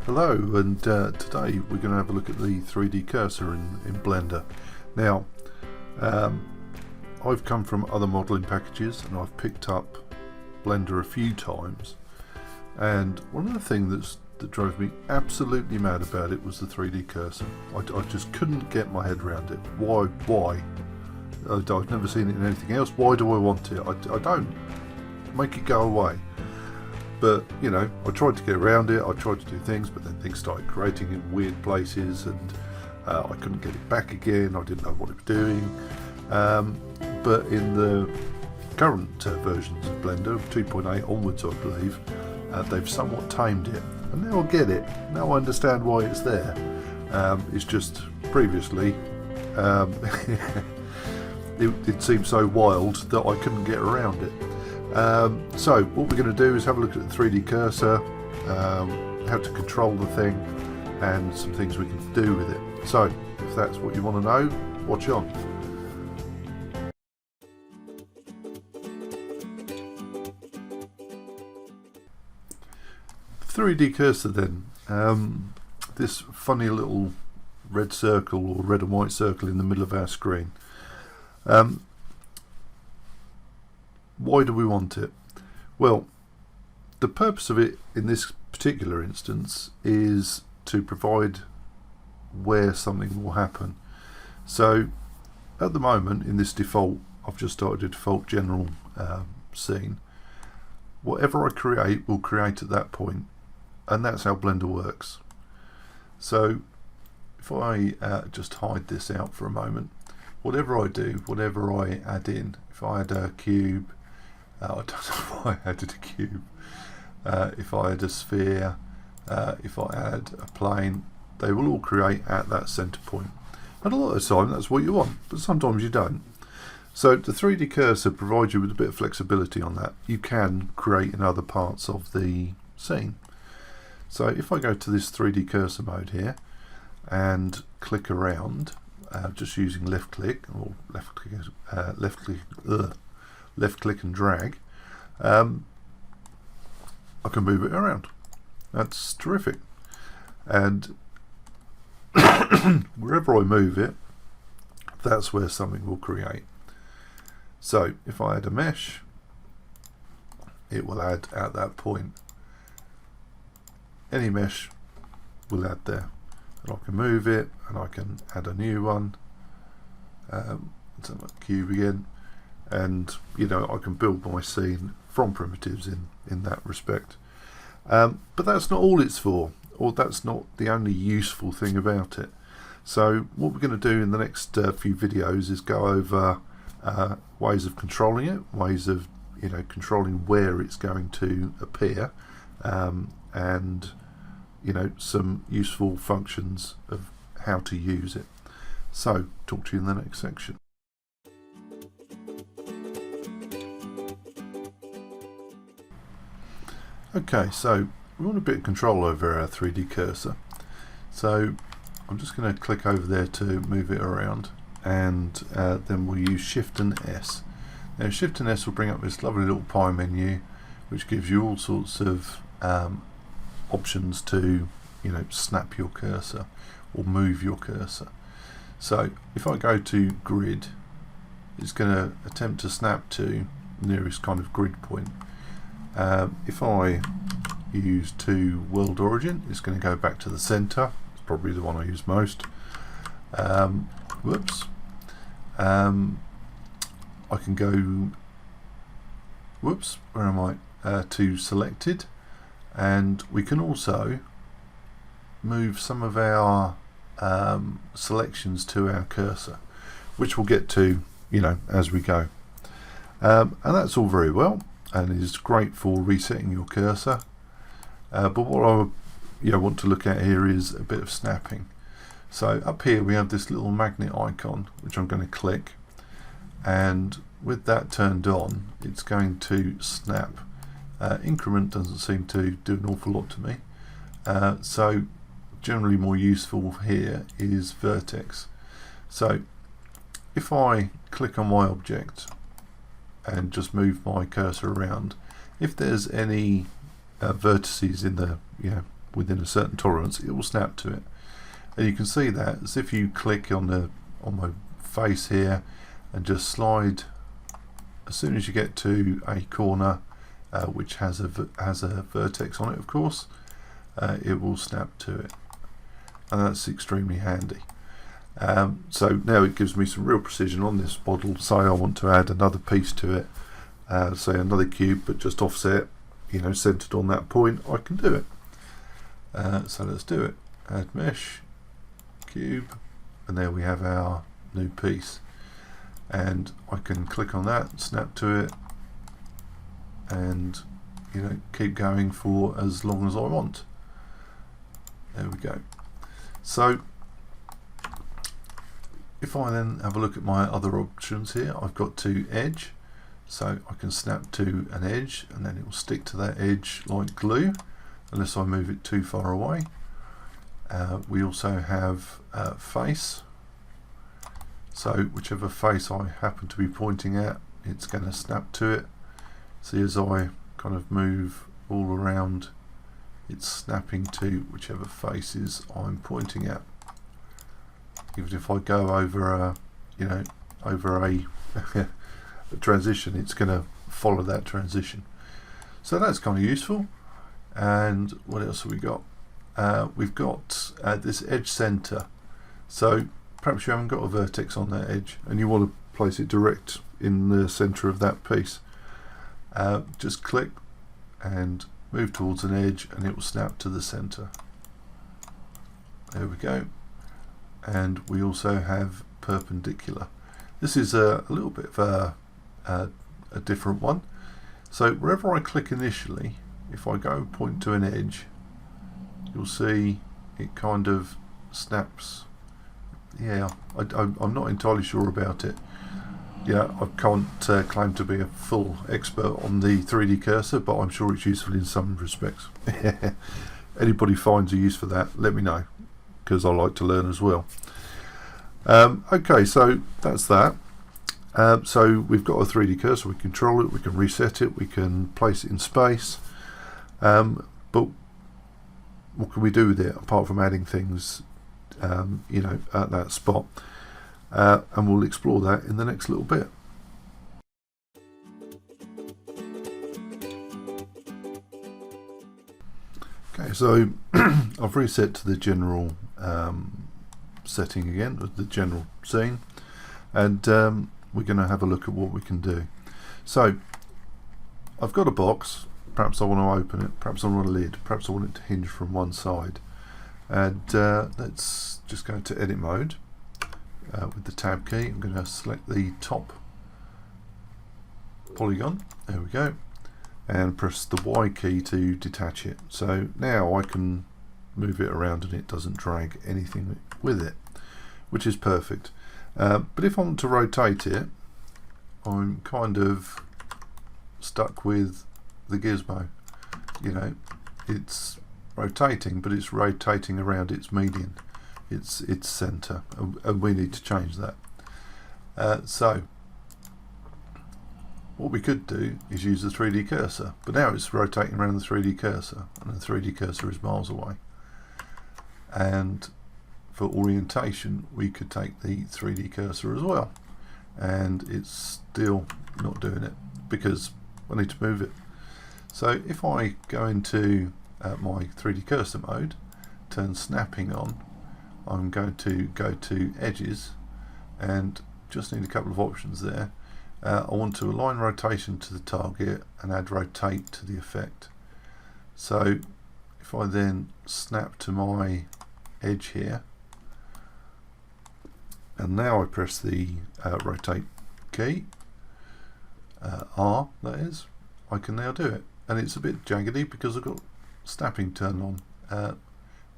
Hello, and today we're going to have a look at the 3D cursor in Blender. Now, I've come from other modeling packages and I've picked up Blender a few times, and one of the things that drove me absolutely mad about it was the 3D cursor. I just couldn't get my head around it. Why? I've never seen it in anything else. Why do I want it? I don't. Make it go away. But, you know, I tried to get around it, I tried to do things, but then things started creating in weird places, and I couldn't get it back again. I didn't know what it was doing. But in the current versions of Blender, 2.8 onwards I believe, they've somewhat tamed it. And now I get it. Now I understand why it's there. It's just previously it seemed so wild that I couldn't get around it. So what we're going to do is have a look at the 3D cursor, how to control the thing, and some things we can do with it. So if that's what you want to know, watch on. The 3D cursor then, this funny little red circle or red and white circle in the middle of our screen. Why do we want it? Well, the purpose of it in this particular instance is to provide where something will happen. So at the moment in this default, I've just started a default general scene. Whatever I create will create at that point, and that's how Blender works. So if I just hide this out for a moment, whatever I do, whatever I add in, if I add a cube, I don't know why I added a cube. If I add a sphere, if I add a plane, they will all create at that center point. And a lot of the time that's what you want, but sometimes you don't. So the 3D cursor provides you with a bit of flexibility on that. You can create in other parts of the scene. So if I go to this 3D cursor mode here and click around, just using left click or left click and drag, I can move it around. That's terrific. And wherever I move it, that's where something will create. So if I add a mesh, it will add at that point. Any mesh will add there. And I can move it, and I can add a new one. So my cube again. And you know, I can build my scene from primitives in that respect, but that's not all it's for, or that's not the only useful thing about it. So what we're going to do in the next few videos is go over ways of controlling it, ways of controlling where it's going to appear, and some useful functions of how to use it. So talk to you in the next section. Okay, so we want a bit of control over our 3D cursor. So I'm just going to click over there to move it around, and then we'll use Shift and S. Now Shift and S will bring up this lovely little pie menu, which gives you all sorts of options to snap your cursor or move your cursor. So if I go to grid, it's going to attempt to snap to nearest kind of grid point. If I use to world origin, it's going to go back to the center. It's probably the one I use most. Whoops. I can go, whoops, where am I? To selected, and we can also move some of our selections to our cursor, which we'll get to as we go. And that's all very well, and is great for resetting your cursor, but what I want to look at here is a bit of snapping. So up here we have this little magnet icon, which I'm going to click, and with that turned on, it's going to snap. Increment doesn't seem to do an awful lot to me, so generally more useful here is vertex. So if I click on my object and just move my cursor around, if there's any vertices in the within a certain tolerance, it will snap to it. And you can see that as if you click on my face here and just slide. As soon as you get to a corner which has a vertex on it, of course, it will snap to it, and that's extremely handy. So now it gives me some real precision on this model. Say I want to add another piece to it, say another cube, but just offset, centered on that point, I can do it. So let's do it. Add mesh, cube, and there we have our new piece. And I can click on that, snap to it, and keep going for as long as I want. There we go. So if I then have a look at my other options here, I've got to edge, so I can snap to an edge and then it will stick to that edge like glue unless I move it too far away. We also have face, so whichever face I happen to be pointing at, it's going to snap to it. See, as I kind of move all around, it's snapping to whichever faces I'm pointing at. Even if I go over a a transition, it's going to follow that transition. So that's kind of useful. And what else have we got? We've got this edge center. So perhaps you haven't got a vertex on that edge and you want to place it direct in the center of that piece. Just click and move towards an edge and it will snap to the center. There we go. And we also have perpendicular. This is a little bit of a different one. So wherever I click initially, if I go point to an edge, you'll see it kind of snaps. Yeah, I'm not entirely sure about it. Yeah, I can't claim to be a full expert on the 3D cursor, but I'm sure it's useful in some respects. Anybody finds a use for that, let me know, because I like to learn as well. Okay, so that's that. So we've got a 3D cursor, we control it, we can reset it, we can place it in space. But what can we do with it apart from adding things at that spot? And we'll explore that in the next little bit. Okay, so I've reset to the general setting again, the general scene, and we're going to have a look at what we can do. So I've got a box, perhaps I want to open it, perhaps I want a lid, perhaps I want it to hinge from one side, and let's just go to edit mode. With the tab key, I'm going to select the top polygon, there we go, and press the Y key to detach it. So now I can move it around and it doesn't drag anything with it, which is perfect. But if I want to rotate it, I'm kind of stuck with the gizmo. It's rotating, but it's rotating around its median, its center, and we need to change that. So what we could do is use the 3D cursor, but now it's rotating around the 3D cursor, and the 3D cursor is miles away. And for orientation, we could take the 3D cursor as well, and it's still not doing it because I need to move it. So if I go into my 3D cursor mode, turn snapping on, I'm going to go to edges and just need a couple of options there. I want to align rotation to the target and add rotate to the effect. So if I then snap to my edge here, and now I press the rotate key, R that is, I can now do it. And it's a bit jaggedy because I've got snapping turned on,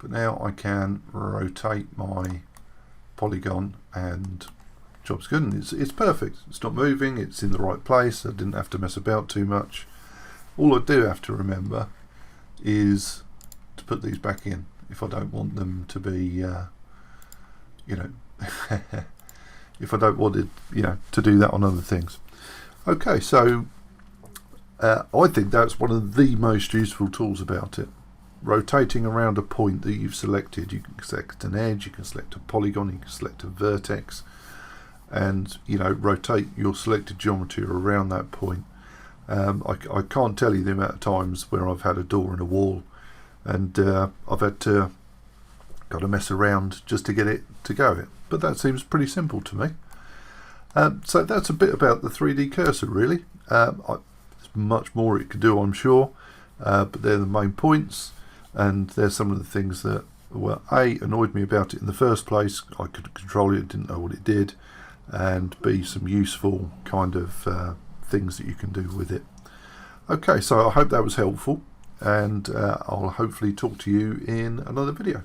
but now I can rotate my polygon and job's good, and it's perfect. It's not moving, it's in the right place. I didn't have to mess about too much. All I do have to remember is to put these back in if I don't want them to be if I don't want it to do that on other things. Okay, so I think that's one of the most useful tools about it. rotating around a point that you've selected. You can select an edge, you can select a polygon, you can select a vertex, and rotate your selected geometry around that point. I can't tell you the amount of times where I've had a door in a wall and I've had to mess around just to get it to go. But that seems pretty simple to me. So that's a bit about the 3D cursor really. There's much more it could do, I'm sure, but they're the main points, and there's some of the things that, well, A, annoyed me about it in the first place. I could control it, didn't know what it did, and B, some useful kind of things that you can do with it. Okay, so I hope that was helpful, and I'll hopefully talk to you in another video.